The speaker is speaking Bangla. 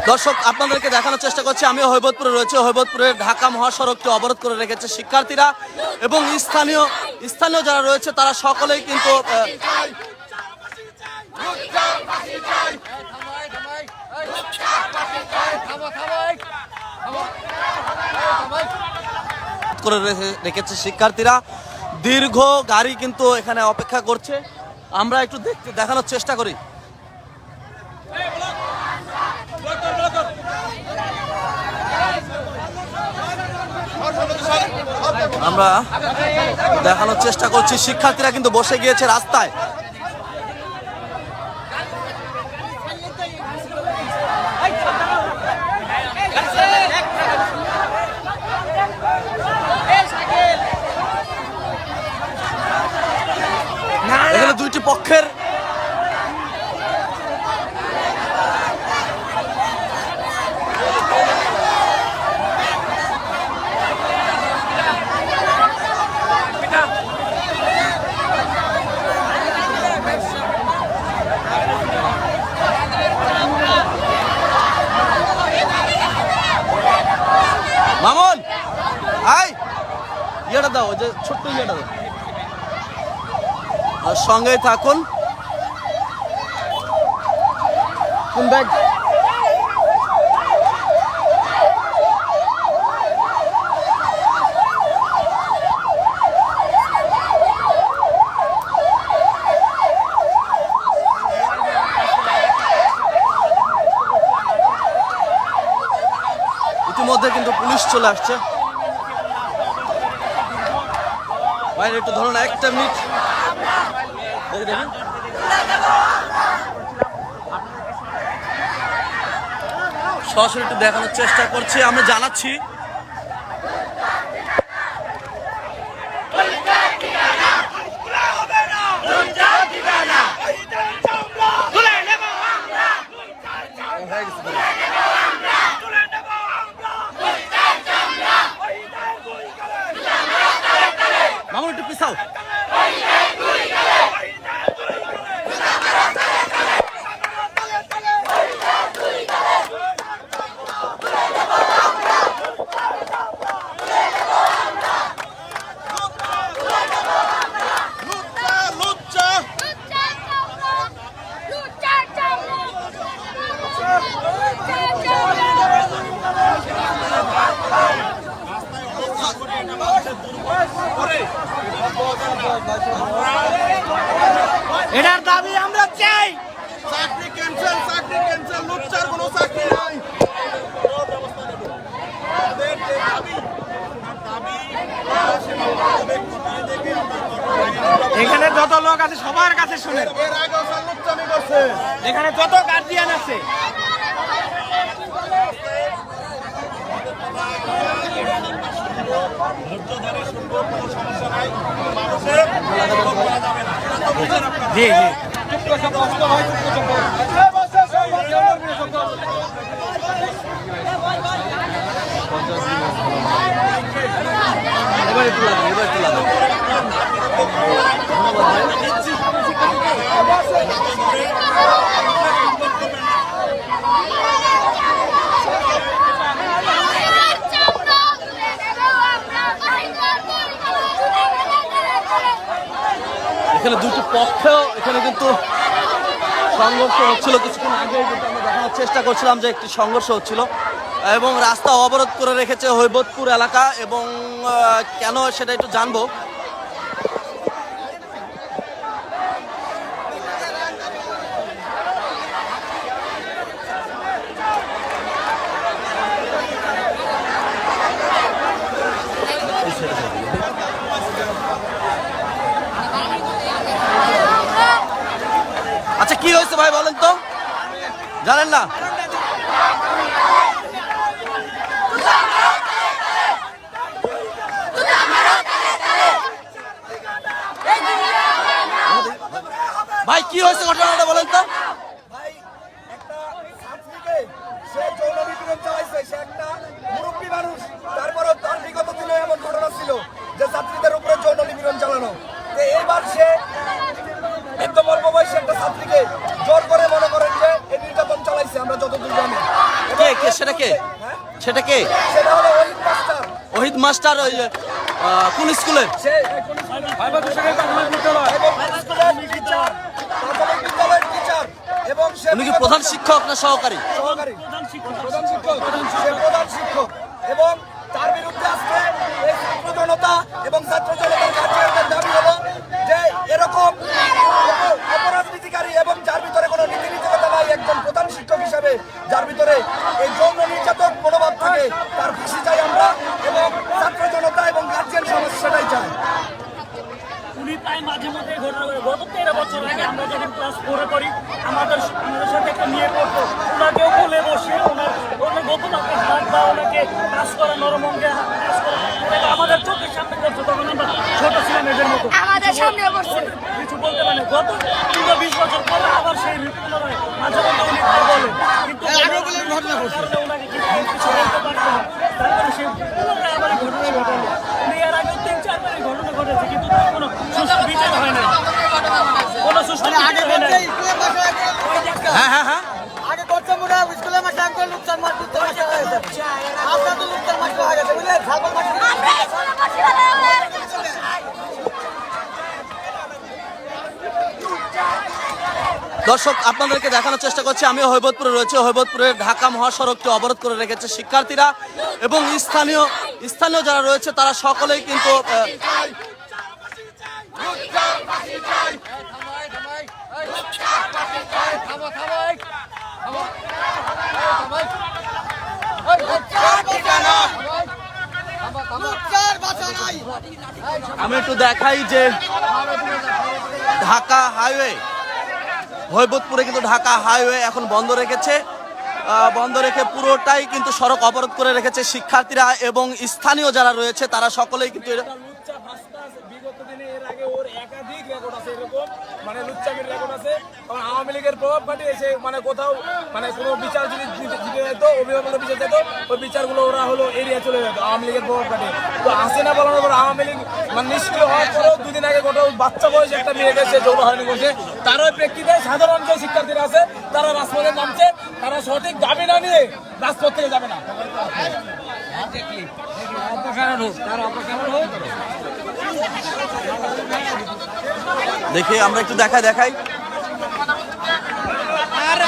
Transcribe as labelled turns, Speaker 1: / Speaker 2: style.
Speaker 1: দর্শক আপনাদেরকে দেখানোর চেষ্টা করছি আমি হৈবতপুরে রয়েছে। হৈবতপুরের ঢাকা মহাসড়কটি অবরোধ করে রেখেছে শিক্ষার্থীরা এবং স্থানীয় যারা রয়েছে তারা সকলেই কিন্তু করে রেখেছে শিক্ষার্থীরা। দীর্ঘ গাড়ি কিন্তু এখানে অপেক্ষা করছে। আমরা একটু দেখানোর চেষ্টা করি। আমরা দেখানোর চেষ্টা করছি শিক্ষার্থীরা কিন্তু বসে গিয়েছে রাস্তায়। এখানে দুইটি পক্ষের মামুন আই ইয়েটা দাও, যে ছোট্ট ইয়েটা দাও, সঙ্গেই থাকুন। কোন ব্যাগ? ইতিমধ্যে কিন্তু পুলিশ চলে আসছে। ভাই একটু ধরুন, একটা মিনিট সরাসরি একটু দেখানোর চেষ্টা করছি। আমি জানাচ্ছি মামুন একটু পিছাও।
Speaker 2: এটার দাবি আমরা চাই।
Speaker 3: চাকরি ক্যান্সেল, চাকরি ক্যান্সেল, লুচ্চার কোনো চাকরি নাই।
Speaker 2: এখানে যত লোক আছে সবার কাছে শুনে,
Speaker 3: এর আগেও স্যার লুচ্চামি করছে।
Speaker 2: এখানে যত গার্জিয়ান আছে জি জি
Speaker 1: এখানে দুটি পক্ষ এখানে কিন্তু সংঘর্ষ হচ্ছিল। কিছুক্ষণ আগে কিন্তু আমরা দেখানোর চেষ্টা করছিলাম যে একটি সংঘর্ষ হচ্ছিল এবং রাস্তা অবরোধ করে রেখেছে হৈবতপুর এলাকা। এবং কেন সেটা একটু জানবো। আচ্ছা কি হয়েছে ভাই বলেন তো, জানেন না? ভাই কি হয়েছে ঘটনাটা বলেন তো।
Speaker 3: ভাই একটা ছাত্রীকে সে যৌন নিপীড়ন চালাইছে, সে একটা মুরব্বী মানুষ, তারপরেও তার বিগত দিনে এমন ঘটনা ছিল যে ছাত্রীদের উপরে যৌন নিপীড়ন চালানো। তো এইবার সে একদম অল্প বয়সী একটা ছাত্রীকে জোর করে মনে করেন যে এই নির্যাতন চালাইছে, আমরা যতদূর জানি।
Speaker 1: কি কে সেটা কে সেটা কে
Speaker 3: সেটা হলো ওহিদ মাস্টার।
Speaker 1: ওহিদ মাস্টার ওই কোন স্কুলের
Speaker 3: সে স্কুলের টিচার, প্রাথমিক বিদ্যালয়ের টিচার এবং সে
Speaker 1: উনি কি প্রধান শিক্ষক না সহকারী
Speaker 3: সহকারী সে প্রধান শিক্ষক এবং তার বিরুদ্ধে আজকে এই ছাত্র জনতা এবং ছাত্র জনতার গার্জিয়ানদের দাবি হলো যে এরকম অপরাজনীতিকারী এবং যার ভিতরে কোনো নীতি নীতিকতা নাই, একজন প্রধান শিক্ষক হিসাবে যার ভিতরে এই যৌন নির্যাতক মনোভাব থাকে তার ফাঁসি চাই আমরা এবং ছাত্র জনতা এবং গার্জিয়ান সমাজ সেটাই চাই।
Speaker 4: উনি তাই মাঝে মধ্যে এই ঘটনা করে গত 13 বছর আগে আমরা যখন ক্লাস 4 করি আমাদের সাথে একটা নিয়ে পড়তো, ওনাকেও কোলে বসে ওনার গতকালকে হাত বা ওনাকে কাজ করা নরম অঙ্গে কাজ করা এটা আমাদের চোখের সামনে করছে, তখন আমরা ছোট ছিলাম এদের মতো
Speaker 5: আমাদের সামনে বসছে।
Speaker 4: কিছু বলতে পারে গত 20 বছর পরে আবার সেই রীতি পুনরায় মাঝে মধ্যে উনি তাই বলে, কিন্তু ঘটনা ঘটছে ওনাকে কিছু বলতে পারতো না, তারপরে সেই পুনরায় আবার এই ঘটনা ঘটালো। উনি এর আগে 3-4 বার এই ঘটনা ঘটেছে কিন্তু তার কোনো সুষ্ঠু বিচার হয় না, কোনো সুষ্ঠু বিচার হয় না।
Speaker 1: হ্যাঁ হ্যাঁ হ্যাঁ
Speaker 6: আগে করছে মনে হয় স্কুলের মাসে আমি করে লুকচার মাছ লুকচার মাছ হয়ে গেছে আপনার তো লুকচার মাছ হয়ে গেছে বুঝলেন ছাগল মাছ
Speaker 1: দর্শক আপনাদেরকে দেখানোর চেষ্টা করছি আমি হৈবতপুরে রয়েছে। হৈবতপুরের ঢাকা মহাসড়কটি অবরোধ করে রেখেছে শিক্ষার্থীরা এবং স্থানীয় যারা রয়েছে তারা সকলেই কিন্তু আমি একটু দেখাই যে ঢাকা হাইওয়ে হৈবতপুরে কিন্তু ঢাকা হাইওয়ে এখন বন্ধ রেখেছে, বন্ধ রেখে পুরোটাই কিন্তু সড়ক অবরোধ করে রেখেছে শিক্ষার্থীরা এবং স্থানীয় যারা রয়েছে তারা সকলেই কিন্তু
Speaker 2: বিগত দিনে এর আগে ওর একাধিক রেকর্ড আছে এরকম, মানে লুচ্চামির রেকর্ড আছে। কারণ আওয়ামী লীগের প্রভাব খাটিয়ে এসে মানে কোথাও মানে কোনো বিচার যদি দিতে যেত, অভিভাবকরা বিচার যেত, ওই বিচারগুলো ওরা হলো এড়িয়ে চলে যেত আওয়ামী লীগের প্রভাব খাটিয়ে। তো হাসিনা বলানোর পর আওয়ামী লীগ মানে নিষ্ক্রিয় হওয়ার পরেও দুদিন আগে কোথাও বাচ্চা বয়সে একটা মেয়ে গেছে যৌন হয়নি করছে, তার ওই প্রেক্ষিতে সাধারণ যে শিক্ষার্থীরা আছে তারা রাজপথে নামছে, তারা সঠিক দাবি না নিয়ে রাজপথ থেকে যাবে না।
Speaker 1: দেখি আমরা একটু দেখাই
Speaker 5: আরে